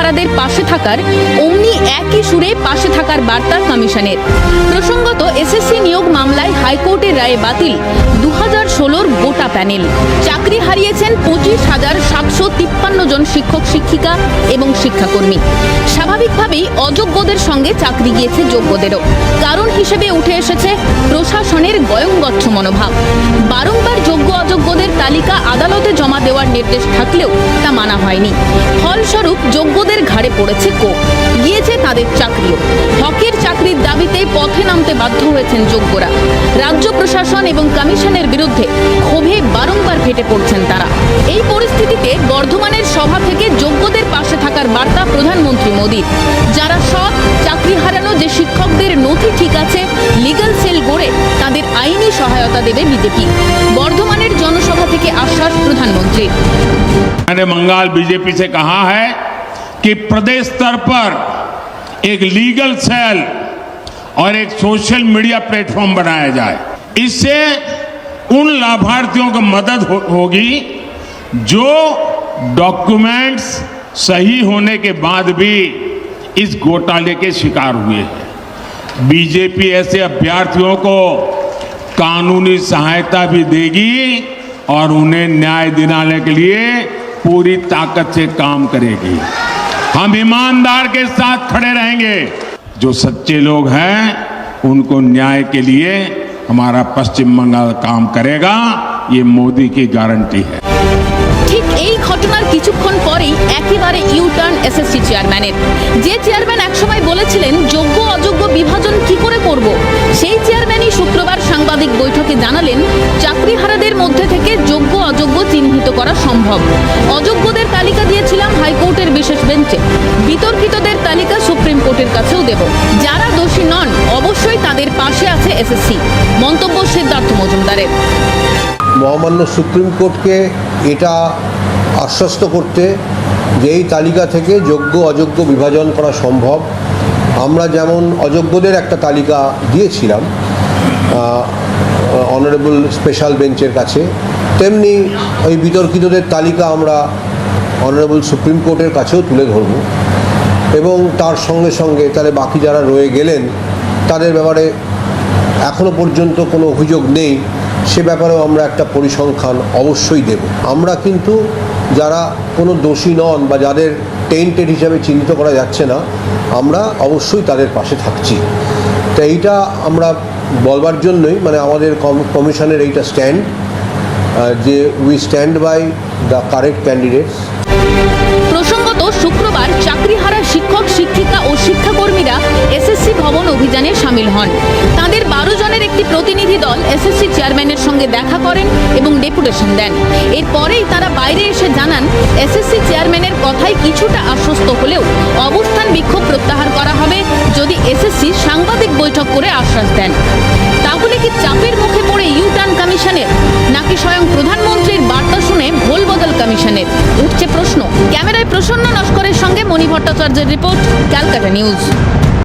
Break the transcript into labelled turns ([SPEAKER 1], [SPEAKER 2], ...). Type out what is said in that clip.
[SPEAKER 1] চাকরিহারাদের পাশে থাকার অমনি একই সুরে পাশে থাকার বার্তা কমিশনের। প্রসঙ্গত এসএসসি নিয়োগ মামলায় হাইকোর্টের রায়ে বাতিল 2016-র গোটা প্যানেল। চাকরি হারিয়েছেন 25,753 জন শিক্ষক শিক্ষিকা এবং শিক্ষাকর্মী। স্বাভাবিকভাবেই অযোগ্যদের সঙ্গে চাকরি গিয়েছে যোগ্যদেরও। কারণ হিসেবে উঠে এসেছে প্রশাসনের গয়ঙ্গচ্ছ মনোভাব। বারংবার যোগ্য অযোগ্যদের তালিকা আদালতে জমা দেওয়ার নির্দেশ থাকলেও তা মানা হয়নি। ফলস্বরূপ যোগ্যদের ঘাড়ে পড়েছে কোপ, গিয়েছে তাদের চাকরিও। হকের চাকরির দাবিতে পথে নামতে বাধ্য হয়েছেন যোগ্যরা। রাজ্য প্রশাসন এবং কমিশনের বিরুদ্ধে ক্ষোভে বারংবার ফেটে পড়ছেন তারা। এই পরিস্থিতিতে বর্ধমানের সভা থেকে যোগ্যদের পাশে থাকার বার্তা প্রধানমন্ত্রী মোদীর। যারা সব চাকরি হারানো যে শিক্ষকদের নথি ঠিক আছে, লিগ্যাল সেল গড়ে তাদের আইনি সহায়তা দেবে বিজেপি। বর্ধমানের জনসভা থেকে আশ্বাস প্রধানমন্ত্রীর।
[SPEAKER 2] मैंने बंगाल बीजेपी से कहा है कि प्रदेश स्तर पर एक लीगल सेल और एक सोशल मीडिया प्लेटफॉर्म बनाया जाए। इससे उन लाभार्थियों को मदद होगी जो डॉक्यूमेंट्स सही होने के बाद भी इस घोटाले के शिकार हुए हैं। बीजेपी ऐसे अभ्यर्थियों को कानूनी सहायता भी देगी और उन्हें न्याय दिलाने के लिए पूरी ताकत से काम करेगी। हम ईमानदार के साथ खड़े रहेंगे। जो सच्चे लोग हैं उनको न्याय के लिए हमारा पश्चिम बंगाल काम करेगा, ये मोदी की गारंटी है।
[SPEAKER 1] ঠিক এই ঘটনার কিছুক্ষণ পরেই একেবারে ইউটার্ন এসএসসি চেয়ারম্যানের। যে চেয়ারম্যান একসময় বলেছিলেন যোগ্য অযোগ্য বিভাজন কি করে করব, সেই চেয়ারম্যানই শুক্রবার সাংবাদিক বৈঠকে জানালেন চাকরিহারাদের মধ্যে থেকে যোগ্য অযোগ্য চিহ্নিত করা সম্ভব। অযোগ্যদের তালিকা দিয়েছিলাম হাইকোর্টের বিশেষ বেঞ্চে, বিতর্কিতদের তালিকা সুপ্রিম কোর্টের কাছেও দেব। যারা দোষী নন অবশ্যই তাদের পাশে আছে এসএসসি। মন্তব্য সিদ্ধার্থ মজুমদারের।
[SPEAKER 3] মহামান্য সুপ্রিম কোর্টকে এটা আশ্বস্ত করতে যে এই তালিকা থেকে যোগ্য অযোগ্য বিভাজন করা সম্ভব। আমরা যেমন অযোগ্যদের একটা তালিকা দিয়েছিলাম অনারেবল স্পেশাল বেঞ্চের কাছে, তেমনি ওই বিতর্কিতদের তালিকা আমরা অনারেবল সুপ্রিম কোর্টের কাছেও তুলে ধরব এবং তার সঙ্গে সঙ্গে তাহলে বাকি যারা রয়ে গেলেন তাদের ব্যাপারে এখনও পর্যন্ত কোনো অভিযোগ নেই সে ব্যাপারেও আমরা একটা পরিসংখ্যান অবশ্যই দেব। আমরা কিন্তু যারা কোনো দোষী নন বা যাদের টেন্টেড হিসাবে চিহ্নিত করা যাচ্ছে না, আমরা অবশ্যই তাদের পাশে থাকছি। তো এইটা আমরা বলবার জন্যই মানে আমাদের কমিশনের এইটা স্ট্যান্ড যে we stand by the correct candidates.
[SPEAKER 1] প্রসঙ্গত শুক্রবার চাকরিহারা শিক্ষক শিক্ষিকা ও শিক্ষাকর্মীরা এসএসসি ভবন অভিযানে সামিল হন। তাদের 12 জনের একটি প্রতিনিধি দল এসএসসি চেয়ারম্যানের সঙ্গে দেখা করেন এবং ডেপুটেশন দেন। এরপরেই তারা বাইরে এসে জানান এসএসসি চেয়ারম্যানের কথায় কিছুটা আশ্বস্ত হলেও অবস্থান বিক্ষোভ প্রত্যাহার করা হবে যদি এসএসসি সাংবাদিক বৈঠক করে আশ্বাস দেন। তাহলে কি চাপের মুখে পড়ে ইউটার্ন কমিশনের, নাকি স্বয়ং প্রধানমন্ত্রীর বার্তা শুনে ভোল বদল কমিশনের? উঠছে প্রশ্ন। ক্যামেরায় প্রসন্ন নস্করের সঙ্গে মণি ভট্টাচার্যের রিপোর্ট, ক্যালকাটা নিউজ।